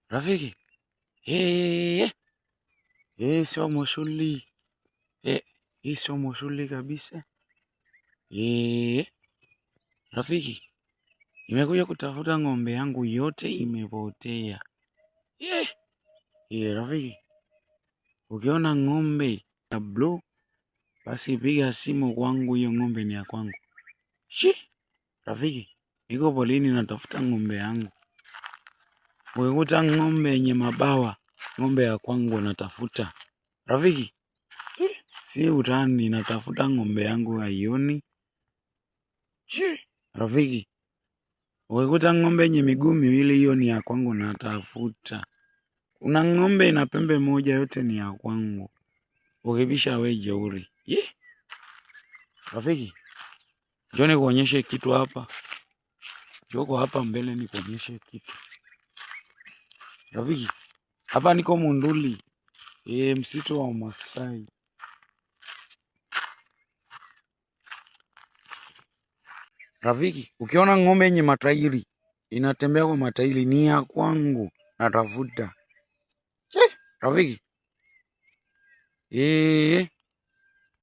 Rafiki. Somo shuli. Hii somo shuli kabisa. Rafiki. Nimekuja kutafuta ng'ombe yangu yote imepotea. Rafiki. Ukiona ng'ombe ya blue, basi piga simu kwangu, hiyo ng'ombe ni ya kwangu. Rafiki. Niko polini natafuta ng'ombe yangu. Ukikuta ng'ombe yenye mabawa, ng'ombe ya kwangu natafuta. Rafiki, si utani, natafuta ng'ombe yangu haioni. Rafiki, ukikuta ng'ombe yenye miguu miwili, hiyo ni ya kwangu natafuta. Kuna ng'ombe ina pembe moja, yote ni ya kwangu. Ukibisha we jeuri. Rafiki, njoo nikuonyeshe kitu hapa. Njoo hapa mbele nikuonyeshe kitu. Rafiki, hapa niko Monduli. Msitu wa Masai. Rafiki, ukiona ng'ombe yenye matairi inatembea kwa matairi, ni ya kwangu natafuta. Rafiki.